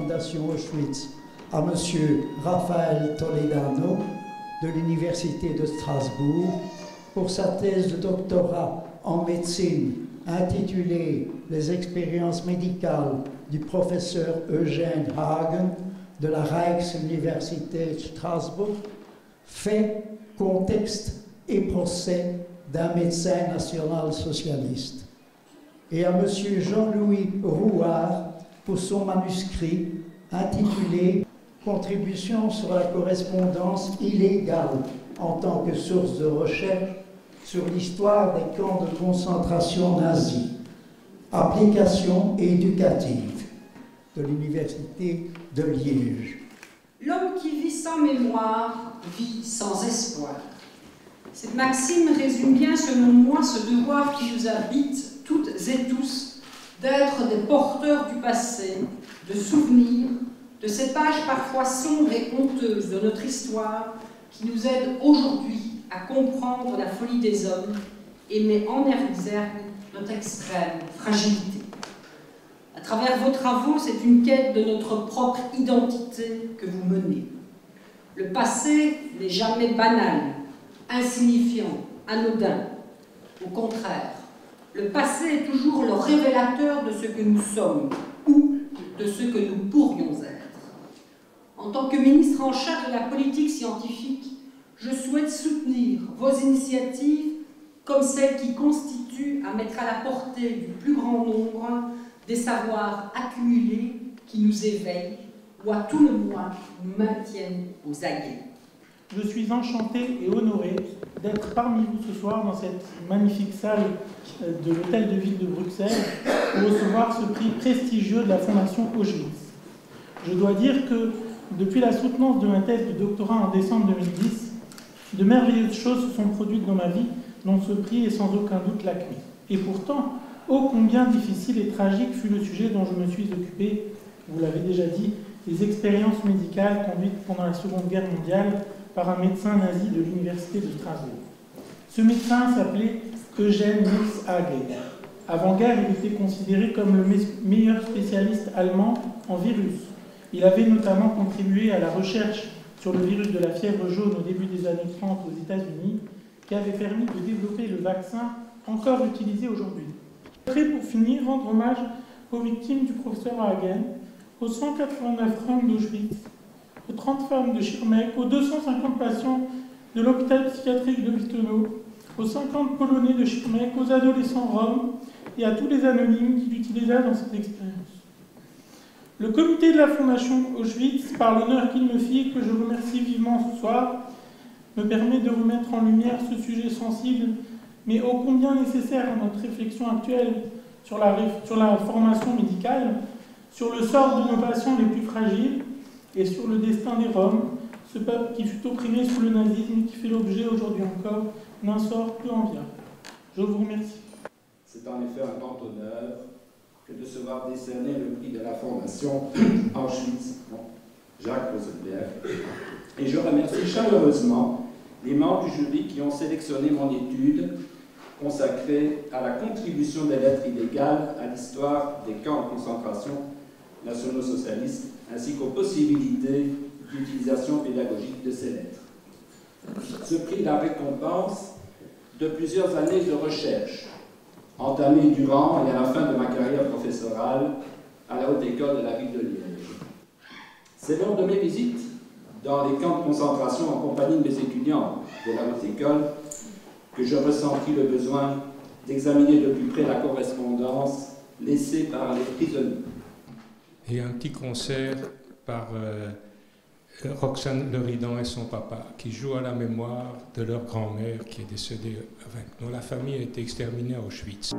Fondation Auschwitz, à M. Raphaël Toledano de l'Université de Strasbourg pour sa thèse de doctorat en médecine intitulée « Les expériences médicales du professeur Eugène Hagen de la Rijksuniversiteit Strasbourg, fait, contexte et procès d'un médecin national-socialiste » et à M. Jean-Louis Rouard pour son manuscrit intitulé « Contribution sur la correspondance illégale en tant que source de recherche sur l'histoire des camps de concentration nazis, application éducative » de l'Université de Liège. L'homme qui vit sans mémoire vit sans espoir. Cette maxime résume bien, selon moi, ce devoir qui nous habite toutes et tous d'être des porteurs du passé, de souvenirs, de ces pages parfois sombres et honteuses de notre histoire qui nous aident aujourd'hui à comprendre la folie des hommes et met en exergue notre extrême fragilité. À travers vos travaux, c'est une quête de notre propre identité que vous menez. Le passé n'est jamais banal, insignifiant, anodin. Au contraire, le passé est toujours le révélateur de ce que nous sommes ou de ce que nous pourrions être. En tant que ministre en charge de la politique scientifique, je souhaite soutenir vos initiatives comme celles qui constituent à mettre à la portée du plus grand nombre des savoirs accumulés qui nous éveillent ou à tout le moins nous maintiennent aux aguets. Je suis enchanté et honoré d'être parmi vous ce soir dans cette magnifique salle de l'Hôtel de Ville de Bruxelles pour recevoir ce prix prestigieux de la Fondation Auschwitz. Je dois dire que depuis la soutenance de ma thèse de doctorat en décembre 2010, de merveilleuses choses se sont produites dans ma vie, dont ce prix est sans aucun doute la clé. Et pourtant, ô combien difficile et tragique fut le sujet dont je me suis occupé, vous l'avez déjà dit, les expériences médicales conduites pendant la Seconde Guerre mondiale par un médecin nazi de l'Université de Strasbourg. Ce médecin s'appelait Eugène Niels Hagen. Avant-guerre, il était considéré comme le meilleur spécialiste allemand en virus. Il avait notamment contribué à la recherche sur le virus de la fièvre jaune au début des années 30 aux États-Unis, qui avait permis de développer le vaccin encore utilisé aujourd'hui. Après, pour finir, rendre hommage aux victimes du professeur Hagen, aux 189 femmes d'Auschwitz, aux 30 femmes de Schirmeck, aux 250 patients de l'hôpital psychiatrique de Birkenau, aux 50 Polonais de Schirmeck, aux adolescents roms et à tous les anonymes qui l'utilisaient dans cette expérience. Le comité de la Fondation Auschwitz, par l'honneur qu'il me fit, que je remercie vivement ce soir, me permet de remettre en lumière ce sujet sensible, mais ô combien nécessaire à notre réflexion actuelle sur la formation médicale, sur le sort de nos patients les plus fragiles et sur le destin des Roms, ce peuple qui fut opprimé sous le nazisme et qui fait l'objet aujourd'hui encore d'un sort peu enviable. Je vous remercie. C'est en effet un grand honneur que de se voir décerner le prix de la Fondation Auschwitz, Jacques Rosenberg. Et je remercie chaleureusement les membres du jury qui ont sélectionné mon étude consacrée à la contribution des lettres illégales à l'histoire des camps de concentration nationaux-socialistes, ainsi qu'aux possibilités d'utilisation pédagogique de ces lettres. Ce prix est la récompense de plusieurs années de recherche, entamées durant et à la fin de ma carrière professorale à la Haute École de la ville de Liège. C'est lors de mes visites dans les camps de concentration en compagnie de mes étudiants de la Haute École que je ressentis le besoin d'examiner de plus près la correspondance laissée par les prisonniers. Et un petit concert par Roxane Leridan et son papa, qui jouent à la mémoire de leur grand-mère qui est décédée, dont la famille a été exterminée à Auschwitz.